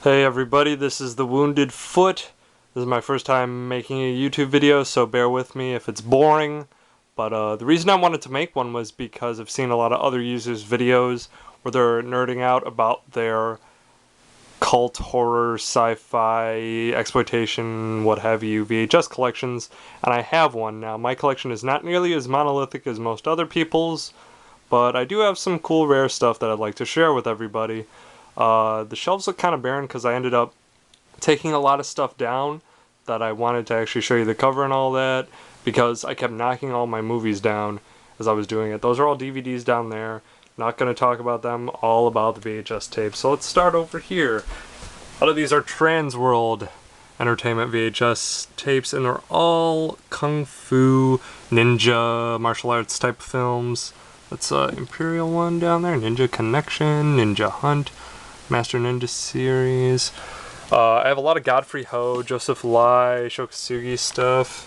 Hey everybody, this is The Wounded Foot. This is my first time making a YouTube video, so bear with me if it's boring. But the reason I wanted to make one was because I've seen a lot of other users' videos where they're nerding out about their cult, horror, sci-fi, exploitation, what have you, VHS collections, and I have one now. My collection is not nearly as monolithic as most other people's, but I do have some cool rare stuff that I'd like to share with everybody. The shelves look kind of barren because I ended up taking a lot of stuff down that I wanted to actually show you the cover and all that, because I kept knocking all my movies down as I was doing it. Those are all DVDs down there. Not going to talk about them, all about the VHS tapes. So let's start over here. A lot of these are Transworld Entertainment VHS tapes, and they're all kung fu, ninja, martial arts type films. That's Imperial one down there, Ninja Connection, Ninja Hunt, Master Ninja series. I have a lot of Godfrey Ho, Joseph Lai, Shokasugi stuff.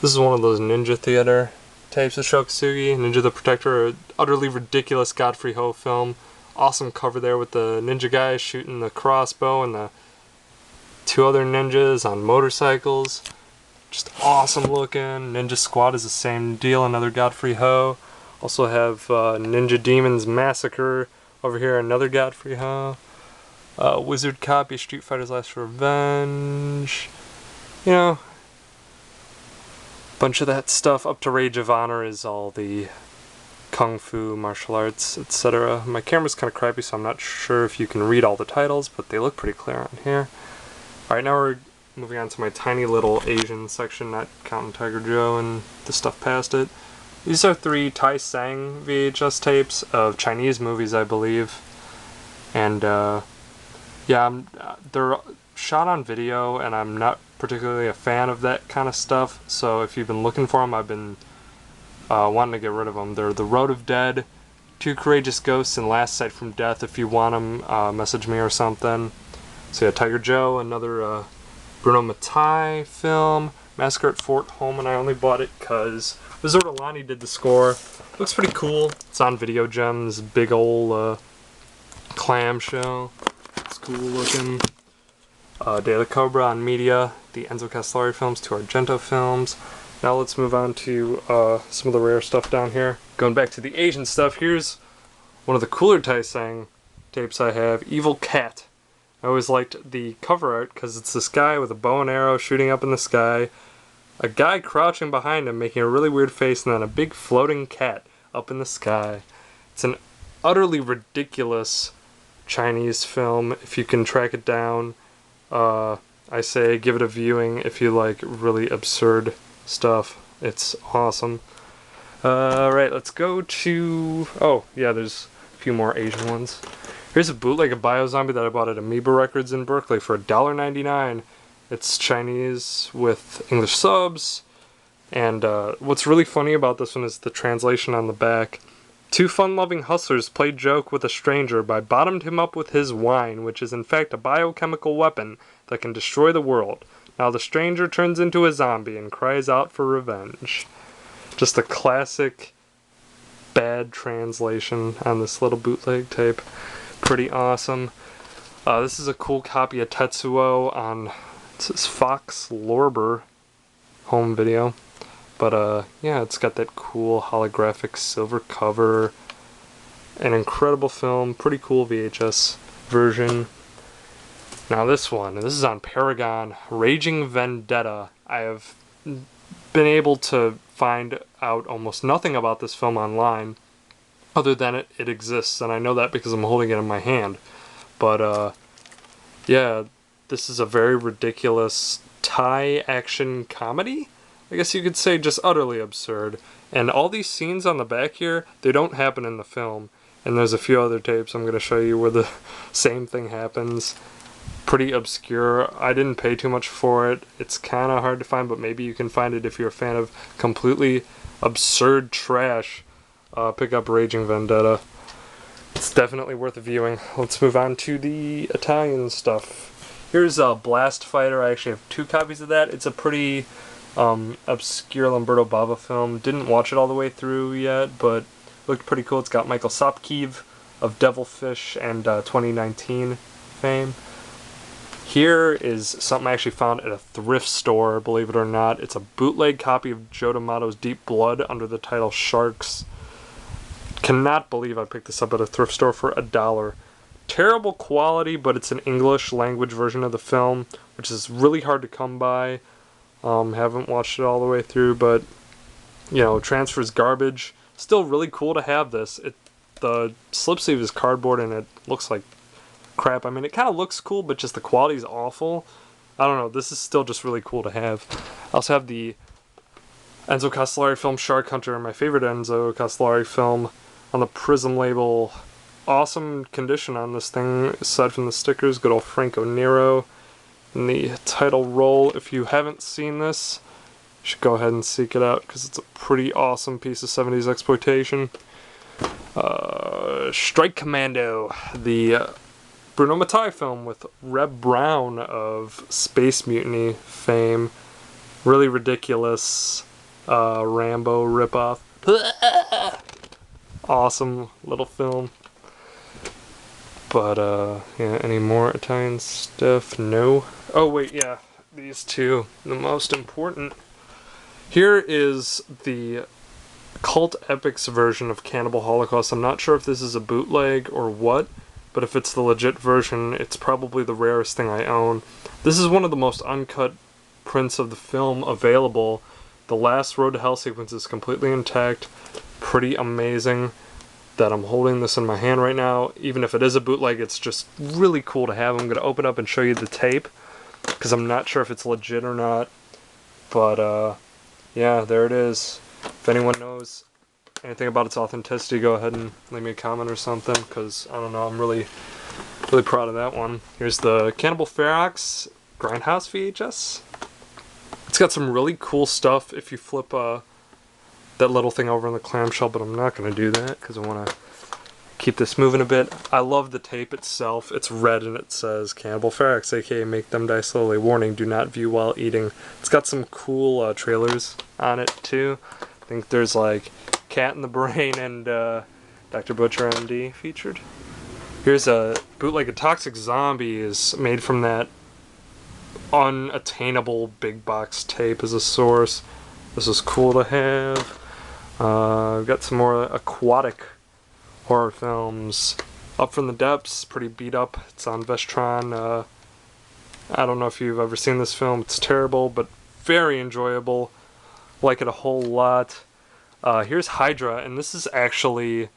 This is one of those Ninja Theater tapes of Shokasugi, Ninja the Protector, an utterly ridiculous Godfrey Ho film. Awesome cover there with the ninja guy shooting the crossbow and the two other ninjas on motorcycles. Just awesome looking. Ninja Squad is the same deal, another Godfrey Ho. Also have Ninja Demons Massacre over here, another Godfrey Ho. Wizard Copy, Street Fighter's Last Revenge. You know, bunch of that stuff. Up to Rage of Honor is all the kung fu, martial arts, etc. My camera's kind of crappy, so I'm not sure if you can read all the titles, but they look pretty clear on here. Alright, now we're moving on to my tiny little Asian section, not counting Tiger Joe and the stuff past it. These are 3 Tai Sang VHS tapes of Chinese movies, I believe. And, yeah, they're shot on video, and I'm not particularly a fan of that kind of stuff. So if you've been looking for them, I've been wanting to get rid of them. They're The Road of Dead, Two Courageous Ghosts, and Last Sight from Death. If you want them, message me or something. So yeah, Tiger Joe, another Bruno Mattei film, Massacre at Fort Home, and I only bought it because Wizard Alani did the score. Looks pretty cool. It's on Video Gems, big old clamshell. It's cool looking. Day of the Cobra on Media, the Enzo Castellari films, 2 Argento films. Now let's move on to some of the rare stuff down here. Going back to the Asian stuff, here's one of the cooler Tai Sang tapes I have, Evil Cat. I always liked the cover art because it's this guy with a bow and arrow shooting up in the sky, a guy crouching behind him making a really weird face, and then a big floating cat up in the sky. It's an utterly ridiculous Chinese film. If you can track it down, I say give it a viewing if you like really absurd stuff. It's awesome. Right, let's go to... oh, yeah, there's a few more Asian ones. Here's a bootleg of Biozombie that I bought at Amoeba Records in Berkeley for $1.99. It's Chinese with English subs, and what's really funny about this one is the translation on the back. 2 fun-loving hustlers played joke with a stranger by bottomed him up with his wine, which is in fact a biochemical weapon that can destroy the world. Now the stranger turns into a zombie and cries out for revenge. Just a classic bad translation on this little bootleg tape. Pretty awesome. This is a cool copy of Tetsuo on, it says Fox Lorber home video. But yeah, it's got that cool holographic silver cover. An incredible film, pretty cool VHS version. Now this is on Paragon, Raging Vendetta. I have been able to find out almost nothing about this film online, other than it exists, and I know that because I'm holding it in my hand. But yeah, this is a very ridiculous Thai action comedy? I guess you could say just utterly absurd. And all these scenes on the back here, they don't happen in the film. And there's a few other tapes I'm going to show you where the same thing happens. Pretty obscure. I didn't pay too much for it. It's kind of hard to find, but maybe you can find it if you're a fan of completely absurd trash. Pick up Raging Vendetta. It's definitely worth viewing. Let's move on to the Italian stuff. Here's Blast Fighter. I actually have 2 copies of that. It's a pretty obscure Lamberto Bava film. Didn't watch it all the way through yet, but looked pretty cool. It's got Michael Sopkiv of Devilfish and 2019 fame. Here is something I actually found at a thrift store, believe it or not. It's a bootleg copy of Joe D'Amato's Deep Blood under the title Sharks. Cannot believe I picked this up at a thrift store for $1. Terrible quality, but it's an English language version of the film, which is really hard to come by. Haven't watched it all the way through, but you know, transfer's garbage. Still really cool to have this. The slip sleeve is cardboard and it looks like crap. I mean, it kind of looks cool, but just the quality is awful. I don't know. This is still just really cool to have. I also have the Enzo Castellari film Shark Hunter, my favorite Enzo Castellari film, on the Prism label. Awesome condition on this thing, aside from the stickers. Good old Franco Nero in the title role. If you haven't seen this, you should go ahead and seek it out, because it's a pretty awesome piece of 70s exploitation. Strike Commando, the Bruno Mattei film with Reb Brown of Space Mutiny fame. Really ridiculous Rambo ripoff. Awesome little film. But, yeah, any more Italian stuff? No. Oh, wait, yeah. These two. The most important. Here is the Cult Epics version of Cannibal Holocaust. I'm not sure if this is a bootleg or what, but if it's the legit version, it's probably the rarest thing I own. This is one of the most uncut prints of the film available. The last Road to Hell sequence is completely intact. Pretty amazing that I'm holding this in my hand right now. Even if it is a bootleg, it's just really cool to have. I'm going to open up and show you the tape, because I'm not sure if it's legit or not. But, yeah, there it is. If anyone knows anything about its authenticity, go ahead and leave me a comment or something, because, I don't know, I'm really proud of that one. Here's the Cannibal Ferox Grindhouse VHS. It's got some really cool stuff if you flip that little thing over in the clamshell, but I'm not going to do that because I want to keep this moving a bit. I love the tape itself. It's red and it says Cannibal Ferox, aka Make Them Die Slowly. Warning, do not view while eating. It's got some cool trailers on it too. I think there's like Cat in the Brain and Dr. Butcher MD featured. Here's a bootleg of Toxic Zombie is made from that unattainable big box tape as a source. This is cool to have. We've got some more aquatic horror films. Up from the Depths, pretty beat up. It's on Vestron. I don't know if you've ever seen this film. It's terrible, but very enjoyable. Like it a whole lot. Here's Hydra, and this is actually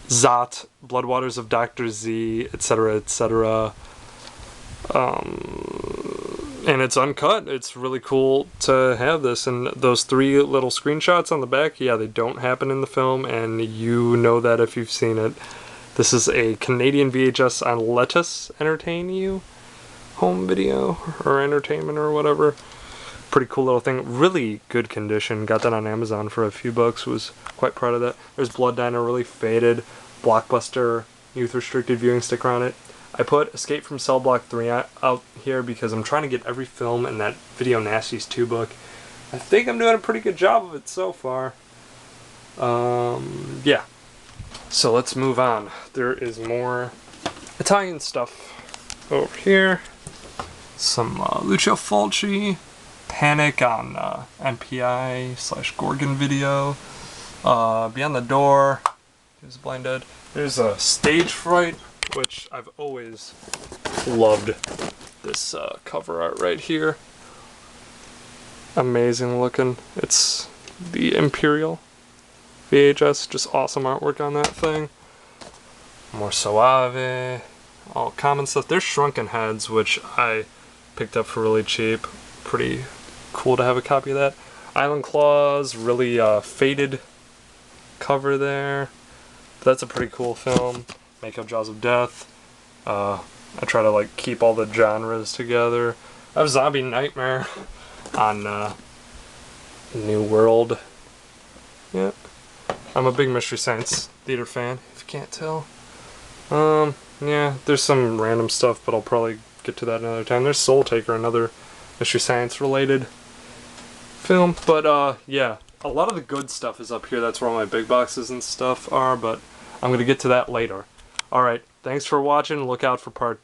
Zot, Bloodwaters of Dr. Z, etc., etc. And it's uncut. It's really cool to have this. And those three little screenshots on the back, yeah, they don't happen in the film, and you know that if you've seen it. This is a Canadian VHS on Let Us Entertain You home video or entertainment or whatever. Pretty cool little thing. Really good condition. Got that on Amazon for a few bucks. Was quite proud of that. There's Blood Diner, really faded. Blockbuster youth restricted viewing sticker on it. I put Escape from Cell Block 3 out here because I'm trying to get every film in that Video Nasties 2 book. I think I'm doing a pretty good job of it so far. Yeah. So let's move on. There is more Italian stuff over here. Some Lucio Fulci, Panic on MPI/Gorgon video. Beyond the Door. There's Blind Dead. There's a Stage Fright, which I've always loved. This cover art right here. Amazing looking. It's the Imperial VHS. Just awesome artwork on that thing. More Soave. All common stuff. There's Shrunken Heads, which I picked up for really cheap. Pretty cool to have a copy of that. Island Claws. Really faded cover there. That's a pretty cool film. Makeup Jaws of Death. I try to like keep all the genres together. I have Zombie Nightmare on New World. Yeah. I'm a big Mystery Science Theater fan, if you can't tell. Yeah, there's some random stuff, but I'll probably get to that another time. There's Soul Taker, another Mystery Science related film. But yeah, a lot of the good stuff is up here. That's where all my big boxes and stuff are, but I'm going to get to that later. Alright, thanks for watching. Look out for part